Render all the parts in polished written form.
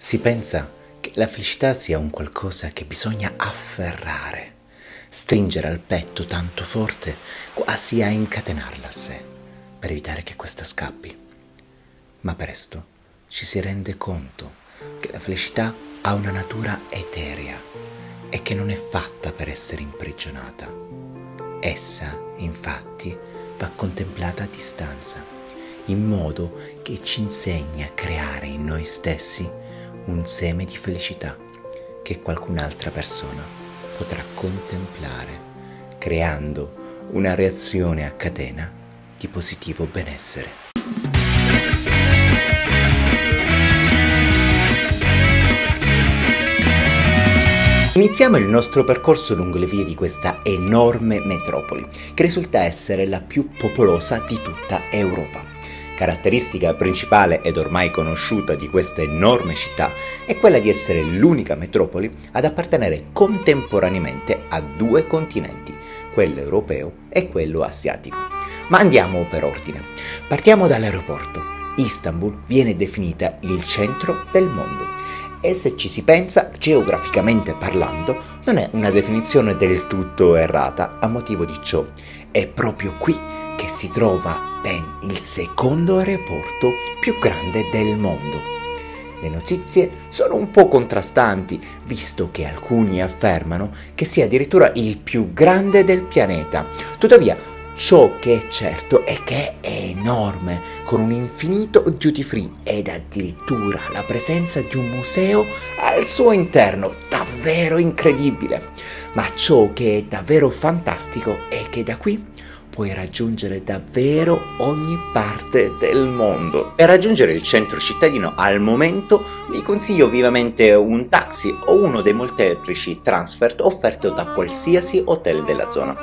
Si pensa che la felicità sia un qualcosa che bisogna afferrare, stringere al petto tanto forte, quasi a incatenarla a sé, per evitare che questa scappi. Ma presto ci si rende conto che la felicità ha una natura eterea e che non è fatta per essere imprigionata. Essa, infatti, va contemplata a distanza, in modo che ci insegni a creare in noi stessi un seme di felicità che qualcun'altra persona potrà contemplare, creando una reazione a catena di positivo benessere. Iniziamo il nostro percorso lungo le vie di questa enorme metropoli, che risulta essere la più popolosa di tutta Europa. Caratteristica principale ed ormai conosciuta di questa enorme città è quella di essere l'unica metropoli ad appartenere contemporaneamente a due continenti, quello europeo e quello asiatico. Ma andiamo per ordine. Partiamo dall'aeroporto. Istanbul viene definita il centro del mondo. E se ci si pensa, geograficamente parlando, non è una definizione del tutto errata, a motivo di ciò. È proprio qui che si trova ben il secondo aeroporto più grande del mondo. Le notizie sono un po' contrastanti, visto che alcuni affermano che sia addirittura il più grande del pianeta. Tuttavia, ciò che è certo è che è enorme, con un infinito duty free ed addirittura la presenza di un museo al suo interno, davvero incredibile. Ma ciò che è davvero fantastico è che da qui puoi raggiungere davvero ogni parte del mondo. Per raggiungere il centro cittadino al momento vi consiglio vivamente un taxi o uno dei molteplici transfer offerto da qualsiasi hotel della zona.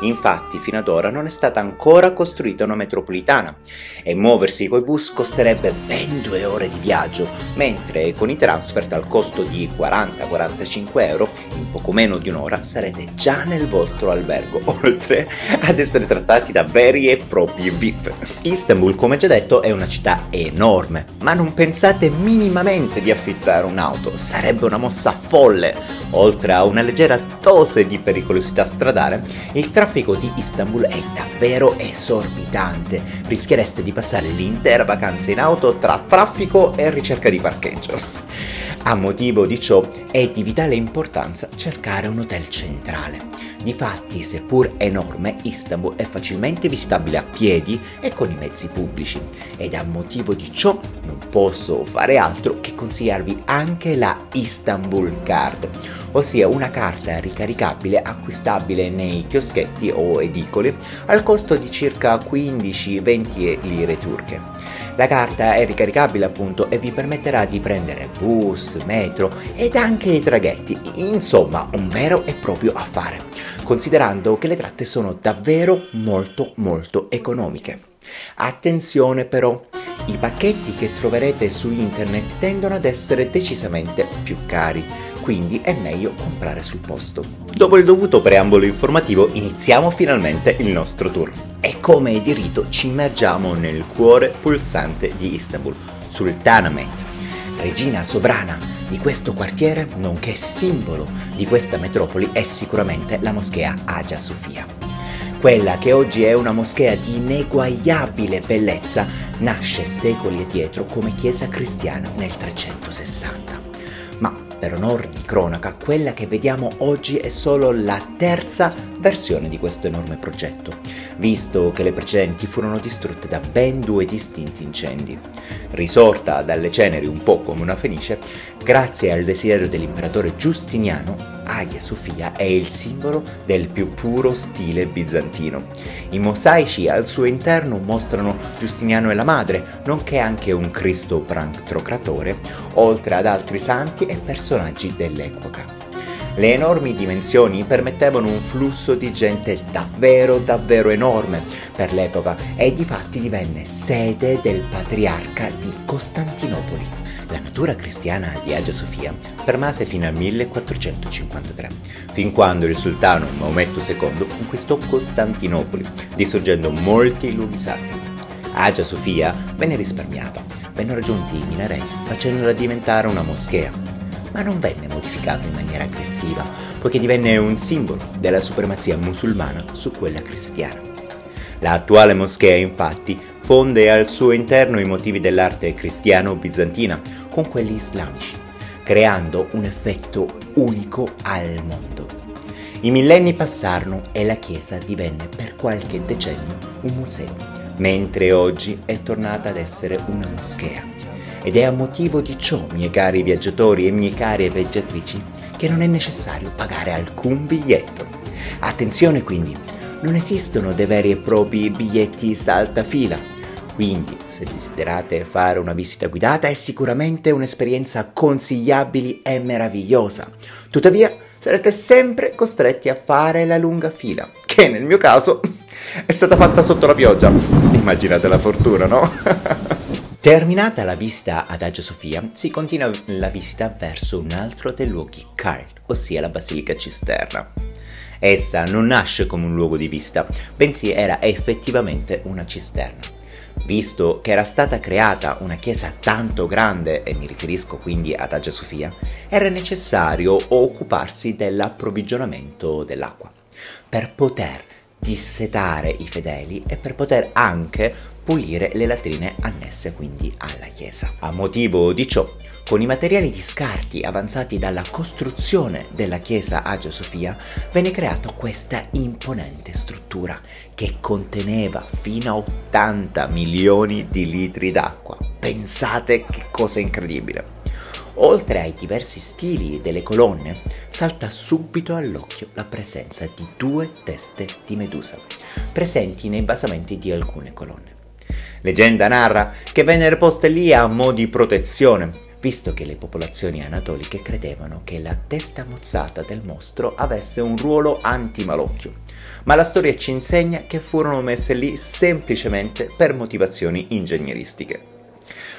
Infatti fino ad ora non è stata ancora costruita una metropolitana e muoversi coi bus costerebbe ben 2 ore di viaggio, mentre con i transfer al costo di 40-45 euro in poco meno di un'ora sarete già nel vostro albergo, oltre ad essere trattati da veri e propri VIP. Istanbul, come già detto, è una città enorme, ma non pensate minimamente di affittare un'auto, sarebbe una mossa folle. Oltre a una leggera dose di pericolosità stradale, il traffico di Istanbul è davvero esorbitante. Rischiereste di passare l'intera vacanza in auto tra traffico e ricerca di parcheggio. A motivo di ciò è di vitale importanza cercare un hotel centrale. Difatti, seppur enorme, Istanbul è facilmente visitabile a piedi e con i mezzi pubblici, ed a motivo di ciò non posso fare altro che consigliarvi anche la Istanbul Card, ossia una carta ricaricabile acquistabile nei chioschetti o edicoli al costo di circa 15-20 lire turche. La carta è ricaricabile appunto e vi permetterà di prendere bus, metro ed anche i traghetti, insomma un vero e proprio affare, considerando che le tratte sono davvero molto economiche. Attenzione però, i pacchetti che troverete su internet tendono ad essere decisamente più cari, quindi è meglio comprare sul posto. Dopo il dovuto preambolo informativo iniziamo finalmente il nostro tour e come di rito ci immergiamo nel cuore pulsante di Istanbul, Sultanahmet, regina sovrana di questo quartiere nonché simbolo di questa metropoli è sicuramente la moschea Hagia Sophia. Quella che oggi è una moschea di ineguagliabile bellezza nasce secoli addietro come chiesa cristiana nel 360. Ma per onor di cronaca, quella che vediamo oggi è solo la terza versione di questo enorme progetto, visto che le precedenti furono distrutte da ben 2 distinti incendi. Risorta dalle ceneri un po' come una fenice, grazie al desiderio dell'imperatore Giustiniano, Hagia Sophia è il simbolo del più puro stile bizantino. I mosaici al suo interno mostrano Giustiniano e la madre, nonché anche un Cristo pantocratore, oltre ad altri santi e personaggi dell'epoca. Le enormi dimensioni permettevano un flusso di gente davvero enorme per l'epoca e difatti divenne sede del patriarca di Costantinopoli. La natura cristiana di Hagia Sophia permase fino al 1453, fin quando il sultano Maometto II conquistò Costantinopoli, distruggendo molti luoghi sacri. Hagia Sofia venne risparmiata, vennero aggiunti i minareti facendola diventare una moschea, ma non venne modificata in maniera aggressiva, poiché divenne un simbolo della supremazia musulmana su quella cristiana. L'attuale moschea, infatti, fonde al suo interno i motivi dell'arte cristiano-bizantina con quelli islamici, creando un effetto unico al mondo. I millenni passarono e la chiesa divenne per qualche decennio un museo, mentre oggi è tornata ad essere una moschea. Ed è a motivo di ciò, miei cari viaggiatori e mie care viaggiatrici, che non è necessario pagare alcun biglietto. Attenzione quindi, non esistono dei veri e propri biglietti saltafila, quindi se desiderate fare una visita guidata è sicuramente un'esperienza consigliabile e meravigliosa. Tuttavia sarete sempre costretti a fare la lunga fila, che nel mio caso è stata fatta sotto la pioggia. Immaginate la fortuna, no? Terminata la visita ad Hagia Sofia, si continua la visita verso un altro dei luoghi cult, ossia la Basilica Cisterna. Essa non nasce come un luogo di visita, bensì era effettivamente una cisterna. Visto che era stata creata una chiesa tanto grande, e mi riferisco quindi ad Hagia Sofia, era necessario occuparsi dell'approvvigionamento dell'acqua, per poter dissetare i fedeli e per poter anche pulire le latrine annesse quindi alla chiesa. A motivo di ciò, con i materiali di scarti avanzati dalla costruzione della chiesa Hagia Sofia, venne creata questa imponente struttura che conteneva fino a 80 milioni di litri d'acqua. Pensate che cosa incredibile! Oltre ai diversi stili delle colonne, salta subito all'occhio la presenza di 2 teste di Medusa, presenti nei basamenti di alcune colonne. Leggenda narra che vennero poste lì a mo' di protezione, visto che le popolazioni anatoliche credevano che la testa mozzata del mostro avesse un ruolo antimalocchio, ma la storia ci insegna che furono messe lì semplicemente per motivazioni ingegneristiche.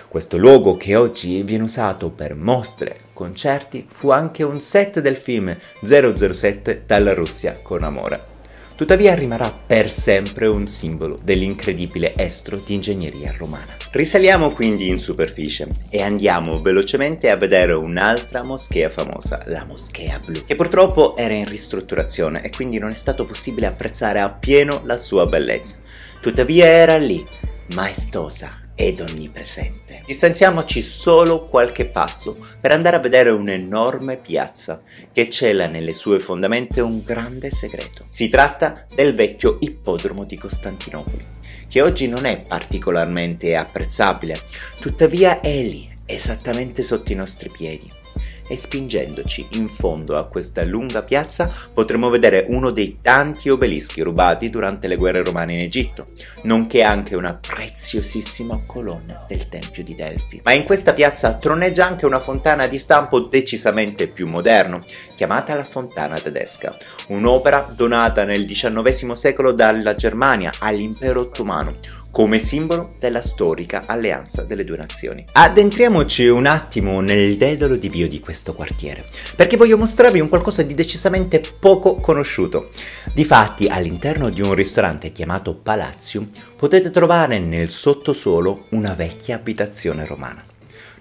Questo luogo, che oggi viene usato per mostre, concerti, fu anche un set del film 007 dalla Russia con amore. Tuttavia rimarrà per sempre un simbolo dell'incredibile estro di ingegneria romana. Risaliamo quindi in superficie e andiamo velocemente a vedere un'altra moschea famosa, la Moschea Blu, che purtroppo era in ristrutturazione e quindi non è stato possibile apprezzare appieno la sua bellezza. Tuttavia era lì, maestosa ed onnipresente. Distanziamoci solo qualche passo per andare a vedere un'enorme piazza che cela nelle sue fondamenta un grande segreto. Si tratta del vecchio ippodromo di Costantinopoli, che oggi non è particolarmente apprezzabile, tuttavia è lì, esattamente sotto i nostri piedi. E spingendoci in fondo a questa lunga piazza potremo vedere uno dei tanti obelischi rubati durante le guerre romane in Egitto, nonché anche una preziosissima colonna del Tempio di Delfi. Ma in questa piazza troneggia anche una fontana di stampo decisamente più moderno, chiamata la Fontana Tedesca, un'opera donata nel XIX secolo dalla Germania all'Impero Ottomano, come simbolo della storica alleanza delle due nazioni. Addentriamoci un attimo nel dedalo di bio di questo quartiere, perché voglio mostrarvi un qualcosa di decisamente poco conosciuto. Difatti, all'interno di un ristorante chiamato Palazzo, potete trovare nel sottosuolo una vecchia abitazione romana.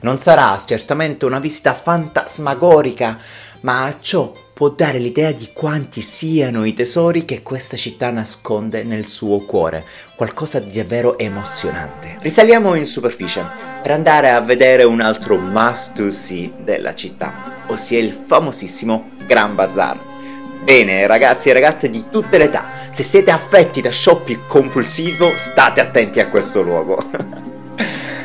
Non sarà certamente una visita fantasmagorica, ma ciò può dare l'idea di quanti siano i tesori che questa città nasconde nel suo cuore, qualcosa di davvero emozionante. Risaliamo in superficie per andare a vedere un altro must to see della città, ossia il famosissimo Gran Bazar. Bene, ragazzi e ragazze di tutte le età, se siete affetti da shopping compulsivo, state attenti a questo luogo.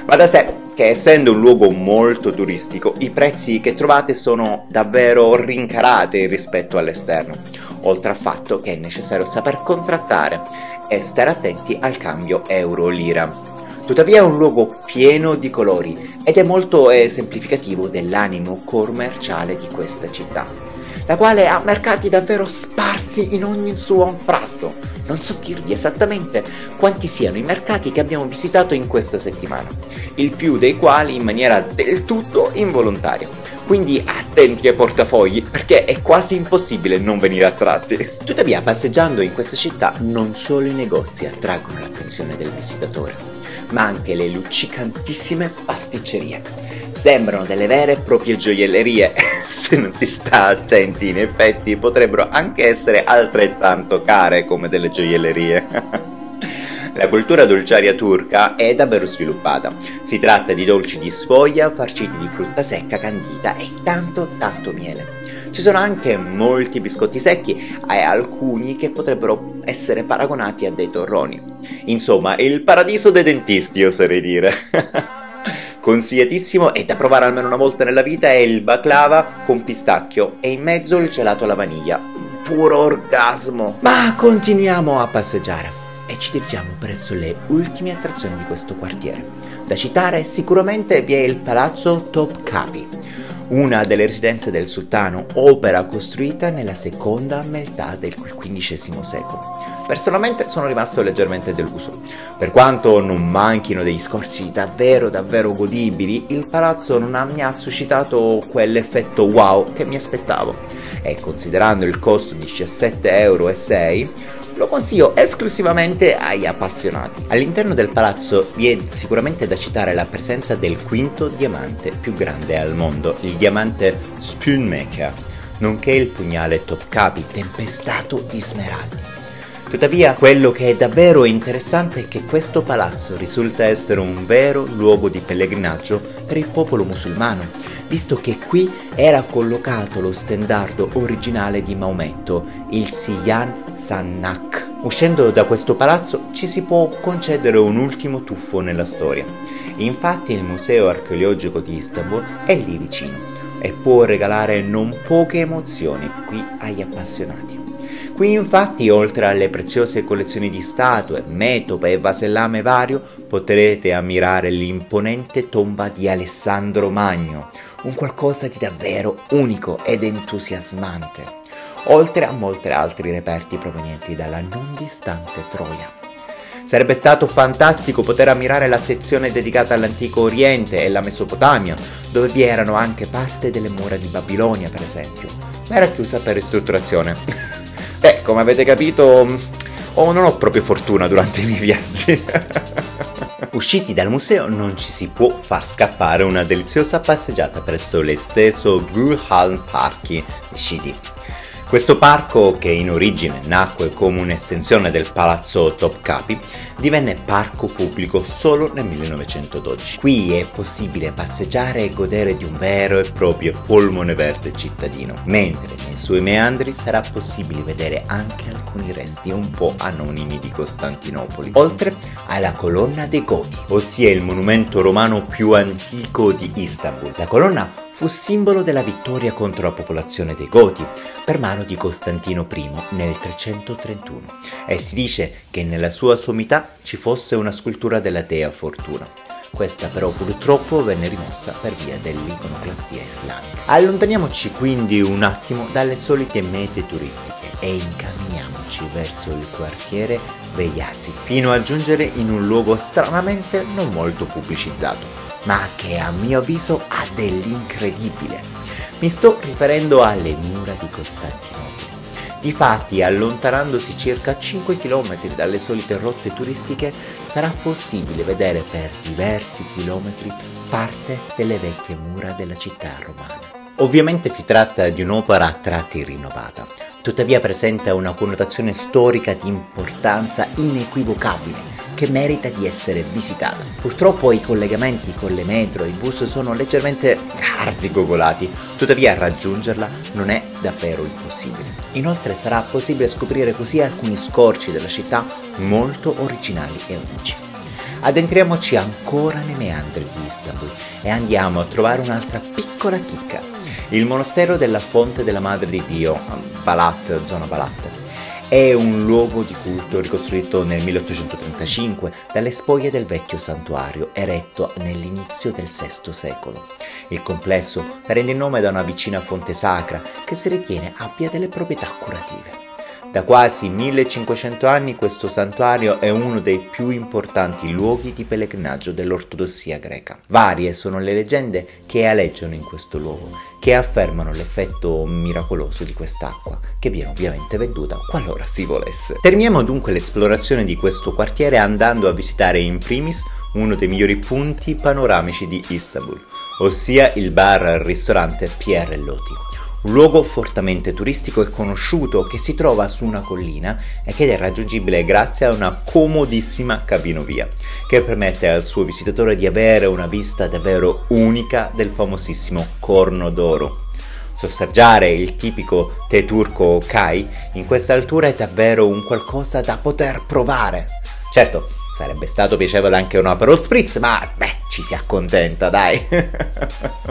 Va da sé che, essendo un luogo molto turistico, i prezzi che trovate sono davvero rincarati rispetto all'esterno, oltre al fatto che è necessario saper contrattare e stare attenti al cambio euro-lira. Tuttavia è un luogo pieno di colori ed è molto esemplificativo dell'animo commerciale di questa città, la quale ha mercati davvero sparsi in ogni suo anfratto. Non so dirvi esattamente quanti siano i mercati che abbiamo visitato in questa settimana, il più dei quali in maniera del tutto involontaria. Quindi attenti ai portafogli, perché è quasi impossibile non venire attratti. Tuttavia, passeggiando in questa città, non solo i negozi attraggono l'attenzione del visitatore, ma anche le luccicantissime pasticcerie. Sembrano delle vere e proprie gioiellerie, se non si sta attenti in effetti potrebbero anche essere altrettanto care come delle gioiellerie. La cultura dolciaria turca è davvero sviluppata. Si tratta di dolci di sfoglia farciti di frutta secca candita e tanto miele. Ci sono anche molti biscotti secchi e alcuni che potrebbero essere paragonati a dei torroni. Insomma, il paradiso dei dentisti, oserei dire. Consigliatissimo e da provare almeno una volta nella vita è il baklava con pistacchio e in mezzo il gelato alla vaniglia. Un puro orgasmo! Ma continuiamo a passeggiare e ci dirigiamo verso le ultime attrazioni di questo quartiere. Da citare sicuramente vi è il Palazzo Topkapi, una delle residenze del sultano, opera costruita nella seconda metà del XV secolo. Personalmente sono rimasto leggermente deluso. Per quanto non manchino degli scorci davvero godibili, il palazzo non mi ha suscitato quell'effetto wow che mi aspettavo e considerando il costo di 17,06 € lo consiglio esclusivamente agli appassionati. All'interno del palazzo vi è sicuramente da citare la presenza del quinto diamante più grande al mondo, il diamante Spoonmaker, nonché il pugnale Topkapi tempestato di smeraldi. Tuttavia, quello che è davvero interessante è che questo palazzo risulta essere un vero luogo di pellegrinaggio per il popolo musulmano, visto che qui era collocato lo stendardo originale di Maometto, il Siyan Sannak. Uscendo da questo palazzo ci si può concedere un ultimo tuffo nella storia. Infatti il Museo Archeologico di Istanbul è lì vicino e può regalare non poche emozioni qui agli appassionati. Qui infatti, oltre alle preziose collezioni di statue, metope e vasellame vario, potrete ammirare l'imponente tomba di Alessandro Magno, un qualcosa di davvero unico ed entusiasmante, oltre a molti altri reperti provenienti dalla non distante Troia. Sarebbe stato fantastico poter ammirare la sezione dedicata all'Antico Oriente e la Mesopotamia, dove vi erano anche parte delle mura di Babilonia, per esempio, ma era chiusa per ristrutturazione. Come avete capito, non ho proprio fortuna durante i miei viaggi. Usciti dal museo non ci si può far scappare una deliziosa passeggiata presso l'esteso Gülhan Parki di Şidi. Questo parco, che in origine nacque come un'estensione del palazzo Topkapi, divenne parco pubblico solo nel 1912. Qui è possibile passeggiare e godere di un vero e proprio polmone verde cittadino, mentre nei suoi meandri sarà possibile vedere anche alcuni resti un po' anonimi di Costantinopoli, oltre alla colonna dei Goti, ossia il monumento romano più antico di Istanbul. La colonna fu simbolo della vittoria contro la popolazione dei Goti per mano di Costantino I nel 331 e si dice che nella sua sommità ci fosse una scultura della dea Fortuna. Questa però purtroppo venne rimossa per via dell'iconoclastia islamica. Allontaniamoci quindi un attimo dalle solite mete turistiche e incamminiamoci verso il quartiere Beyazıt, fino a giungere in un luogo stranamente non molto pubblicizzato, ma che a mio avviso ha dell'incredibile. Mi sto riferendo alle mura di Costantinopoli. Difatti, allontanandosi circa 5 km dalle solite rotte turistiche, sarà possibile vedere per diversi chilometri parte delle vecchie mura della città romana. Ovviamente si tratta di un'opera a tratti rinnovata, tuttavia presenta una connotazione storica di importanza inequivocabile, che merita di essere visitata. Purtroppo i collegamenti con le metro e i bus sono leggermente arzigogolati, tuttavia raggiungerla non è davvero impossibile. Inoltre sarà possibile scoprire così alcuni scorci della città molto originali e unici. Addentriamoci ancora nei meandri di Istanbul e andiamo a trovare un'altra piccola chicca, il monastero della Fonte della Madre di Dio, Balat, zona Balat. È un luogo di culto ricostruito nel 1835 dalle spoglie del vecchio santuario eretto nell'inizio del VI secolo. Il complesso prende il nome da una vicina fonte sacra che si ritiene abbia delle proprietà curative. Da quasi 1500 anni questo santuario è uno dei più importanti luoghi di pellegrinaggio dell'ortodossia greca. Varie sono le leggende che aleggiano in questo luogo, che affermano l'effetto miracoloso di quest'acqua, che viene ovviamente venduta qualora si volesse. Terminiamo dunque l'esplorazione di questo quartiere andando a visitare in primis uno dei migliori punti panoramici di Istanbul, ossia il bar-ristorante Pierre Loti. Un luogo fortemente turistico e conosciuto che si trova su una collina e che è raggiungibile grazie a una comodissima cabinovia che permette al suo visitatore di avere una vista davvero unica del famosissimo Corno d'Oro. Sorseggiare il tipico tè turco Kai in questa altura è davvero un qualcosa da poter provare. Certo, sarebbe stato piacevole anche un Aperol Spritz, ma ci si accontenta, dai.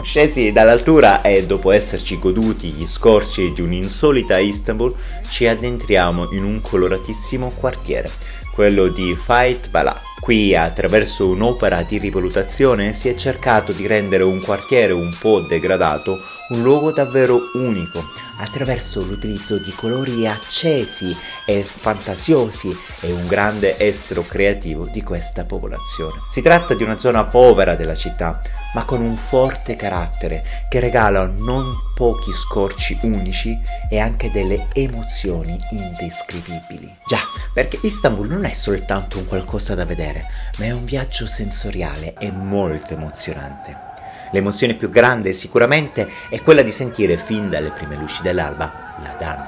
Scesi dall'altura e dopo esserci goduti gli scorci di un'insolita Istanbul, ci addentriamo in un coloratissimo quartiere, quello di Fethi-Bala. Qui, attraverso un'opera di rivalutazione, si è cercato di rendere un quartiere un po' degradato un luogo davvero unico, attraverso l'utilizzo di colori accesi e fantasiosi e un grande estro creativo di questa popolazione. Si tratta di una zona povera della città, ma con un forte carattere che regala non pochi scorci unici e anche delle emozioni indescrivibili. Già, perché Istanbul non è soltanto un qualcosa da vedere, ma è un viaggio sensoriale e molto emozionante. L'emozione più grande sicuramente è quella di sentire fin dalle prime luci dell'alba l'adhan,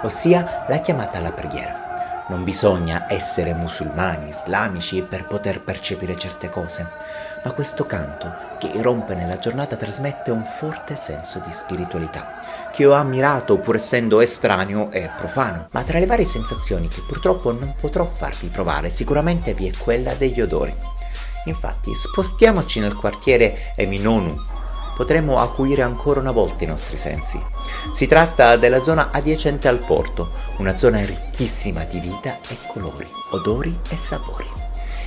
ossia la chiamata alla preghiera. Non bisogna essere musulmani, islamici per poter percepire certe cose, ma questo canto che irrompe nella giornata trasmette un forte senso di spiritualità, che ho ammirato pur essendo estraneo e profano. Ma tra le varie sensazioni che purtroppo non potrò farvi provare, sicuramente vi è quella degli odori. Infatti, spostiamoci nel quartiere Eminönü, potremo acuire ancora una volta i nostri sensi. Si tratta della zona adiacente al porto, una zona ricchissima di vita e colori, odori e sapori.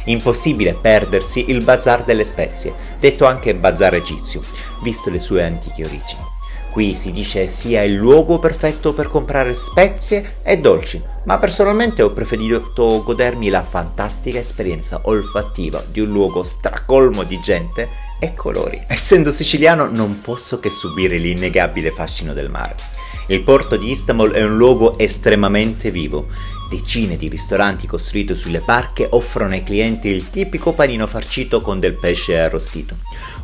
Impossibile perdersi il bazar delle spezie, detto anche bazar egizio, visto le sue antiche origini. Qui si dice sia il luogo perfetto per comprare spezie e dolci, ma personalmente ho preferito godermi la fantastica esperienza olfattiva di un luogo stracolmo di gente e colori. Essendo siciliano non posso che subire l'innegabile fascino del mare. Il porto di Istanbul è un luogo estremamente vivo. Decine di ristoranti costruiti sulle barche offrono ai clienti il tipico panino farcito con del pesce arrostito,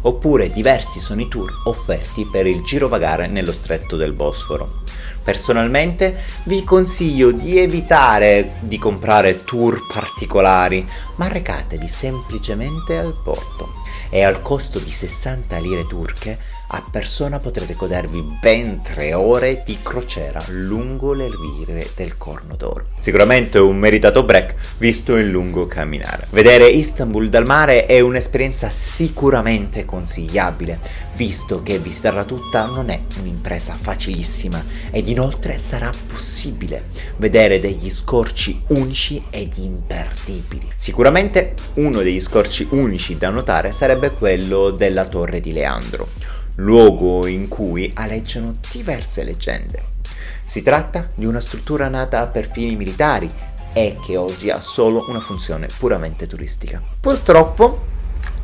oppure diversi sono i tour offerti per il girovagare nello stretto del Bosforo. Personalmente vi consiglio di evitare di comprare tour particolari, ma recatevi semplicemente al porto e al costo di 60 lire turche a persona potrete godervi ben 3 ore di crociera lungo le rive del Corno d'Oro. Sicuramente un meritato break visto il lungo camminare. Vedere Istanbul dal mare è un'esperienza sicuramente consigliabile, visto che visitarla tutta non è un'impresa facilissima ed inoltre sarà possibile vedere degli scorci unici ed imperdibili. Sicuramente uno degli scorci unici da notare sarebbe quello della Torre di Leandro, luogo in cui aleggiano diverse leggende. Si tratta di una struttura nata per fini militari e che oggi ha solo una funzione puramente turistica. Purtroppo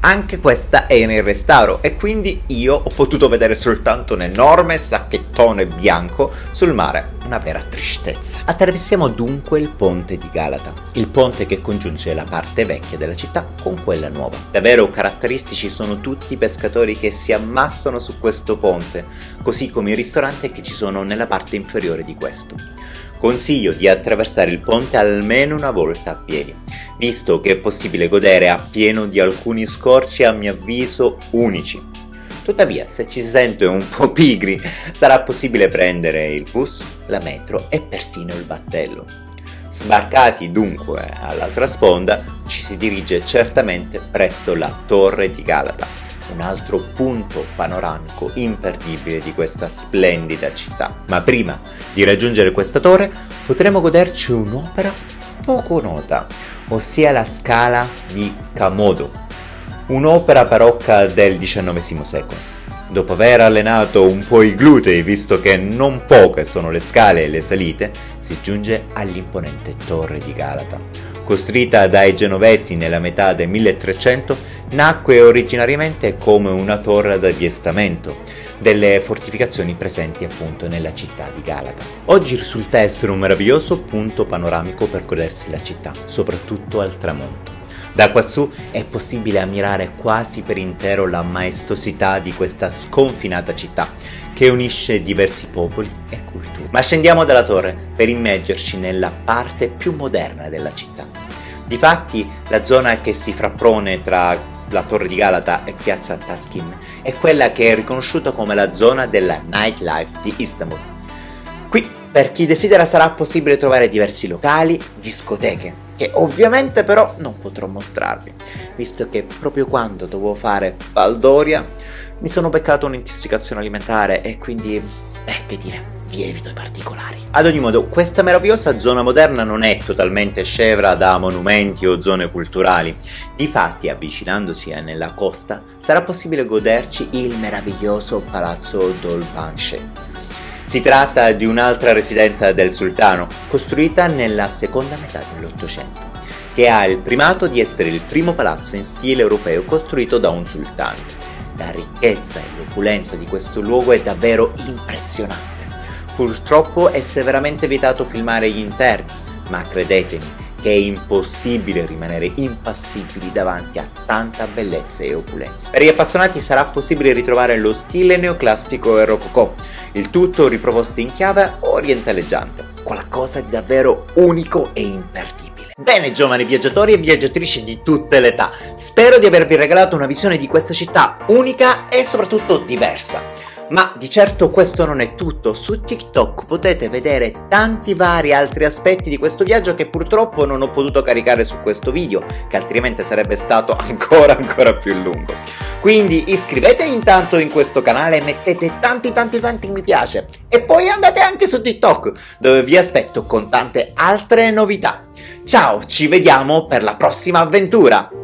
anche questa è in restauro e quindi io ho potuto vedere soltanto un enorme sacchettone bianco sul mare, una vera tristezza. Attraversiamo dunque il ponte di Galata, il ponte che congiunge la parte vecchia della città con quella nuova. Davvero caratteristici sono tutti i pescatori che si ammassano su questo ponte, così come i ristoranti che ci sono nella parte inferiore di questo. Consiglio di attraversare il ponte almeno una volta a piedi, visto che è possibile godere appieno di alcuni scorci a mio avviso unici. Tuttavia, se ci si sente un po' pigri, sarà possibile prendere il bus, la metro e persino il battello. Sbarcati dunque all'altra sponda, ci si dirige certamente presso la Torre di Galata, un altro punto panoramico imperdibile di questa splendida città. Ma prima di raggiungere questa torre potremo goderci un'opera poco nota, ossia la Scala di Komodo, un'opera barocca del XIX secolo. Dopo aver allenato un po' i glutei, visto che non poche sono le scale e le salite, si giunge all'imponente Torre di Galata. Costruita dai genovesi nella metà del 1300, nacque originariamente come una torre ad avviestamento delle fortificazioni presenti appunto nella città di Galata. Oggi risulta essere un meraviglioso punto panoramico per godersi la città, soprattutto al tramonto. Da quassù è possibile ammirare quasi per intero la maestosità di questa sconfinata città, che unisce diversi popoli e culture. Ma scendiamo dalla torre per immergerci nella parte più moderna della città. Difatti, la zona che si frappone tra la Torre di Galata e Piazza Taksim è quella che è riconosciuta come la zona della nightlife di Istanbul. Qui, per chi desidera, sarà possibile trovare diversi locali, discoteche, che ovviamente però non potrò mostrarvi, visto che proprio quando dovevo fare baldoria mi sono beccato un'intossicazione alimentare e quindi, che dire, vi evito i particolari. Ad ogni modo, questa meravigliosa zona moderna non è totalmente scevra da monumenti o zone culturali. Difatti, avvicinandosi nella costa, sarà possibile goderci il meraviglioso Palazzo Dolmabahce. Si tratta di un'altra residenza del sultano, costruita nella seconda metà dell'Ottocento, che ha il primato di essere il primo palazzo in stile europeo costruito da un sultano. La ricchezza e l'opulenza di questo luogo è davvero impressionante. Purtroppo è severamente vietato filmare gli interni, ma credetemi che è impossibile rimanere impassibili davanti a tanta bellezza e opulenza. Per gli appassionati sarà possibile ritrovare lo stile neoclassico e rococò, il tutto riproposto in chiave orientaleggiante, qualcosa di davvero unico e imperdibile. Bene giovani viaggiatori e viaggiatrici di tutte le età, spero di avervi regalato una visione di questa città unica e soprattutto diversa. Ma di certo questo non è tutto, su TikTok potete vedere tanti vari altri aspetti di questo viaggio che purtroppo non ho potuto caricare su questo video, che altrimenti sarebbe stato ancora più lungo. Quindi iscrivetevi intanto in questo canale e mettete tanti mi piace, e poi andate anche su TikTok, dove vi aspetto con tante altre novità. Ciao, ci vediamo per la prossima avventura!